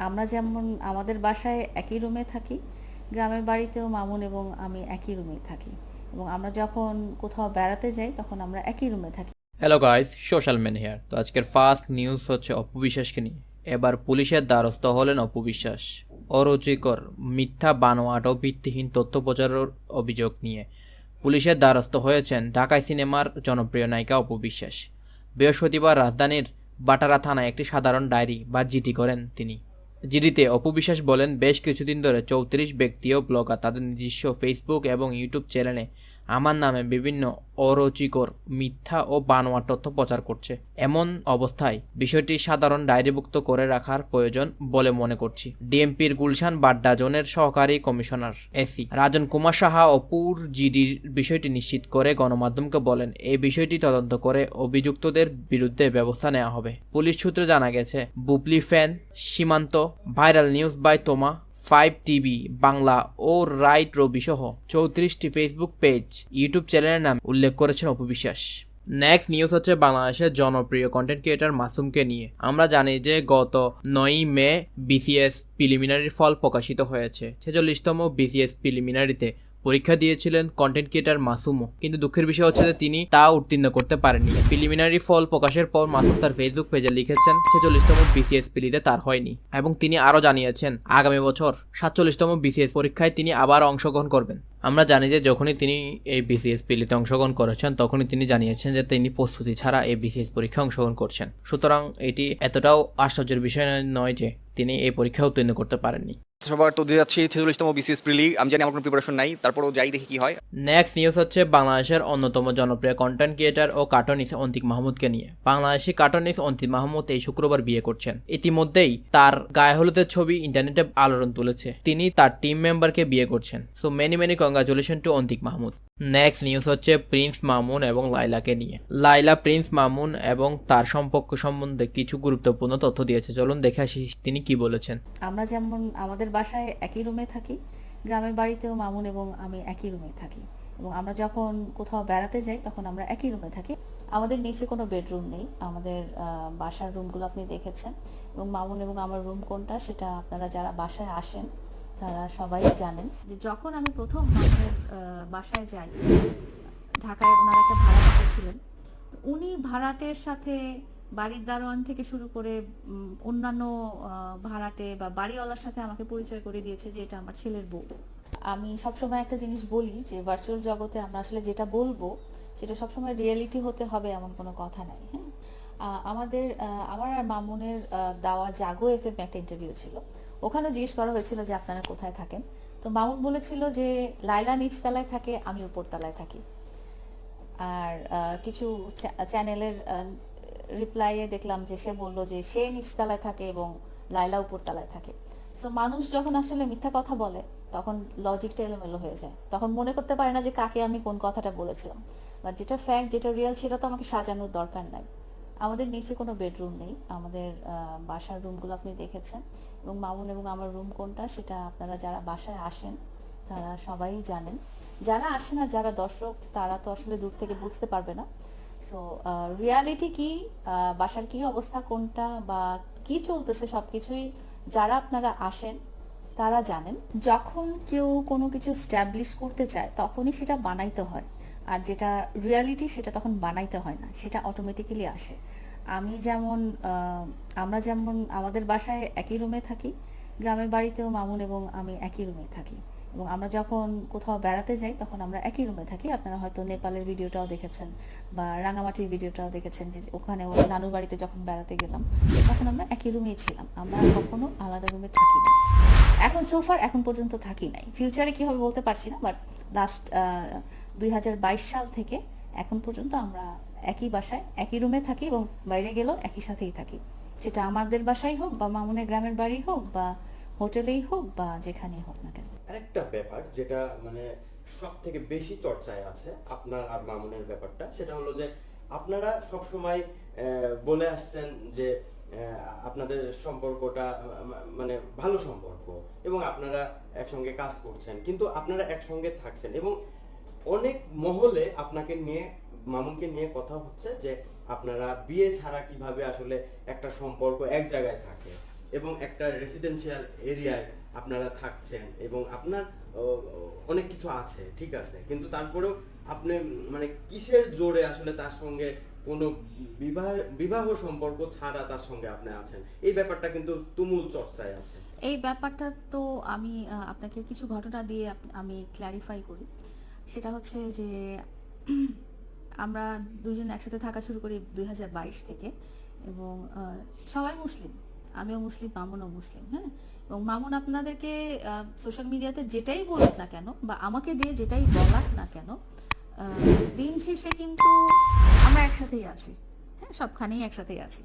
আমরা যেমন আমাদের বাসায় একই রুমে থাকি, গ্রামের বাড়িতেও মামুন এবং আমি একই রুমেই থাকি এবং আমরা যখন কোথাও বেড়াতে যাই তখন আমরা একই রুমে থাকি। Hello guys, social man here. তো আজকের ফার্স্ট নিউজ হচ্ছে অপু বিশ্বাসকে নিয়ে। এবার পুলিশের দ্বারস্থ হলেন অপু বিশ্বাস অরুচিকর, মিথ্যা, বানোয়াট ও ভিত্তিহীন তথ্য প্রচারের অভিযোগ নিয়ে পুলিশের দ্বারস্থ হয়েছেন ঢাকাই সিনেমার জনপ্রিয় নায়িকা অপু বিশ্বাস। বৃহস্পতিবার রাজধানীর বাটারা থানায় একটি সাধারণ ডায়েরি বা জিডি করেন তিনি। জিডিতে অপু বিশ্বাস বলেন, বেশ কিছুদিন ধরে 34 ব্যক্তি ও ব্লগার তাদের নিজস্ব ফেসবুক এবং ইউটিউব চ্যানেলে আমার নামে বিভিন্ন অরুচিকর, মিথ্যা ও বানোয়াট তথ্য প্রচার করছে। এমন অবস্থায় বিষয়টি সাধারণ ডায়েরিভুক্ত করে রাখার প্রয়োজন বলে মনে করছি। ডিএমপির গুলশান বাড্ডা জোনের সহকারী কমিশনার এসি রাজন কুমার সাহা অপুর জিডির বিষয়টি নিশ্চিত করে গণমাধ্যমকে বলেন, এই বিষয়টি তদন্ত করে অভিযুক্তদের বিরুদ্ধে ব্যবস্থা নেওয়া হবে। পুলিশ সূত্রে জানা গেছে, বুবলি ফ্যান, সীমান্ত, ভাইরাল নিউজ বাই তোমা, 5 টিভি বাংলা ও রাইট রবি সহ 34টি ফেসবুক পেজ, ইউটিউব চ্যানেলের নাম উল্লেখ করেছেন অপু বিশ্বাস। নেক্সট নিউজ হচ্ছে বাংলাদেশের জনপ্রিয় কন্টেন্ট ক্রিয়েটর মাসুমকে নিয়ে। আমরা জানি যে গত 9 মে বিসিএস প্রিলিমিনারি ফল প্রকাশিত হয়েছে। 46তম বিসিএস প্রিলিমিনারিতে পরীক্ষা দিয়েছিলেন কন্টেন্ট ক্রিয়েটর মাসুমও, কিন্তু দুঃখের বিষয় হচ্ছে যে তিনি তা উত্তীর্ণ করতে পারেননি। প্রিলিমিনারি ফল প্রকাশের পর মাসুম তার ফেসবুক পেজে লিখেছেন 46তম বিসিএস প্রিলিতে তার হয়নি, এবং তিনি আরও জানিয়েছেন আগামী বছর 47তম বিসিএস পরীক্ষায় তিনি আবার অংশগ্রহণ করবেন। আমরা জানি যে যখনই তিনি এই বিসিএস প্রিলিতে অংশগ্রহণ করেছেন তখনই তিনি জানিয়েছেন যে তিনি প্রস্তুতি ছাড়া এই বিসিএস পরীক্ষায় অংশগ্রহণ করছেন। সুতরাং এটি এতটাও আশ্চর্যের বিষয় নয় যে তিনি এই পরীক্ষায় উত্তীর্ণ করতে পারেননি। সবার তো দিয়ে যাচ্ছি 46তম বিসিএস প্রিলি। আমি জানি আমার কোনো প্রিপারেশন নাই, তারপরেও যাই দেখি কি হয়। নেক্সট নিউজ হচ্ছে বাংলাদেশের অন্যতম জনপ্রিয় কন্টেন্ট ক্রিয়েটর ও কার্টুনিস্ট অন্তিক মাহমুদকে নিয়ে। বাংলাদেশি কার্টুনিস্ট অন্তিক মাহমুদ এই শুক্রবার বিয়ে করছেন। ইতিমধ্যেই তার গায়ে হলুদের ছবি ইন্টারনেটে আলোড়ন তুলেছে। তিনি তার টিম মেম্বারকে বিয়ে করছেন। So many congratulation two Antik Mahmud. Next news হচ্ছে প্রিন্স মামুন এবং লাইলাকে নিয়ে। লাইলা প্রিন্স মামুন এবং তার সম্পর্ক সম্বন্ধে কিছু গুরুত্বপূর্ণ তথ্য দিয়েছে। চলুন দেখে আসি তিনি কি বলেছেন। আমরা যেমন আমাদের বাসায় একই রুমে থাকি, গ্রামের বাড়িতেও মামুন এবং আমি একই রুমে থাকি এবং আমরা যখন কোথাও বেড়াতে যাই তখন আমরা একই রুমে থাকি। আমাদের নিচে কোনো বেডরুম নেই। আমাদের বাসার রুমগুলো আপনি দেখেছেন এবং মামুন এবং আমার রুম কোনটা সেটা আপনারা যারা বাসায় আসেন তারা সবাই জানেন। যে যখন আমি প্রথম মামুনের বাসায় যাই, ঢাকায় ওনার একটা ভাড়াটে ছিলেন, তো উনি ভাড়াটের সাথে বাড়ির দারোয়ান থেকে শুরু করে অন্যান্য ভাড়াটে বা বাড়িওয়ালার সাথে আমাকে পরিচয় করে দিয়েছে যে এটা আমার ছেলের বউ। আমি সবসময় একটা জিনিস বলি যে ভার্চুয়াল জগতে আমরা আসলে যেটা বলবো সেটা সবসময় রিয়েলিটি হতে হবে এমন কোনো কথা নাই। হ্যাঁ, আমার আর মামুনের দেওয়া জাগো এফএম একটা ইন্টারভিউ ছিল। ওখানে জিজ্ঞেস করা হয়েছিল যে আপনারা কোথায় থাকেন, তো মামুন বলেছিল যে লাইলা নিচতলায় থাকে, আমি উপরতলায় থাকি। আর কিছু চ্যানেলের রিপ্লাইয়ে দেখলাম যে সে বললো যে সে নিচতলায় থাকে এবং লাইলা উপরতলায় থাকে। সো মানুষ যখন আসলে মিথ্যা কথা বলে তখন লজিকটা এলোমেলো হয়ে যায়, তখন মনে করতে পারে না যে কাকে আমি কোন কথাটা বলেছিলাম। বাট যেটা ফ্যাক্ট, যেটা রিয়েল, সেটা তো আমাকে সাজানোর দরকার নাই। আমাদের নিচে কোনো বেডরুম নেই। আমাদের বাসার রুমগুলো আপনি দেখেছেন এবং মামুন এবং আমার রুম কোনটা সেটা আপনারা যারা বাসায় আসেন তারা সবাই জানেন। যারা আসে না, যারা দর্শক, তারা তো আসলে দূর থেকে বুঝতে পারবে না। সো রিয়ালিটি কি, বাসার কি অবস্থা কোনটা বা কি চলতেছে সবকিছুই যারা আপনারা আসেন তারা জানেন। যখন কেউ কোনো কিছু স্ট্যাবলিশ করতে চায় তখনই সেটা বানাইতে হয়, আর যেটা রিয়ালিটি সেটা তখন বানাইতে হয় না, সেটা অটোমেটিক্যালি আসে। আমি যেমন আমরা যেমন আমাদের বাসায় একই রুমে থাকি, গ্রামের বাড়িতেও মামুন এবং আমি একই রুমে থাকি এবং আমরা যখন কোথাও বেড়াতে যাই তখন আমরা একই রুমে থাকি। আপনারা হয়তো নেপালের ভিডিওটাও দেখেছেন বা রাঙামাটির ভিডিওটাও দেখেছেন যে ওখানে ওর নানুর বাড়িতে যখন বেড়াতে গেলাম তখন আমরা একই রুমেই ছিলাম। আমরা কখনো আলাদা রুমে থাকি না। এখন সোফার এখন পর্যন্ত থাকি নাই, ফিউচারে কি হবে বলতে পারছি না, বাট লাস্ট 2022 সাল থেকে এখন পর্যন্ত আমরা একই বাসায় একই রুমে থাকি এবং বাইরে গেলেও একই সাথেই থাকি, সেটা আমাদের বাসাই হোক বা মামুনের গ্রামের বাড়ি হোক বা হোটেলেই হোক বা যেখানেই হোক না কেন। আরেকটা ব্যাপার যেটা মানে সব থেকে বেশি চর্চায় আছে আপনার আর মামুনের ব্যাপারটা, সেটা হলো যে আপনারা সবসময় বলে আসছেন যে আপনাদের সম্পর্কটা মানে ভালো সম্পর্ক এবং আপনারা একসঙ্গে কাজ করছেন, কিন্তু আপনারা একসঙ্গে থাকছেন এবং অনেক মহলে আপনাকে নিয়ে, মামুনকে নিয়ে কথা হচ্ছে যে আপনারা বিয়ে ছাড়া কিভাবে আসলে একটা সম্পর্ক এক জায়গায় থাকে। এবং একটা রেসিডেন্সিয়াল এরিয়ায় আপনারা থাকছেন এবং আপনার অনেক কিছু আছে, ঠিক আছে, কিন্তু তারপরেও আপনি মানে কিসের জোরে আসলে তার সঙ্গে কোনো বিবাহ সম্পর্ক ছাড়া তার সঙ্গে আপনি আছেন, এই ব্যাপারটা কিন্তু তুমুল চর্চায় আছে। এই ব্যাপারটা তো আমি আপনাকে কিছু ঘটনা দিয়ে আমি ক্ল্যারিফাই করি। সেটা হচ্ছে যে আমরা দুজন একসাথে থাকা শুরু করি 2022 থেকে, এবং সবাই মুসলিম, আমিও মুসলিম, মামুনও মুসলিম। হ্যাঁ, এবং মামুন আপনাদেরকে সোশ্যাল মিডিয়াতে যেটাই বলুক না কেন বা আমাকে দিয়ে যেটাই বলাক না কেন, দিন শেষে কিন্তু আমরা একসাথেই আছি। হ্যাঁ, সবখানেই একসাথেই আছি।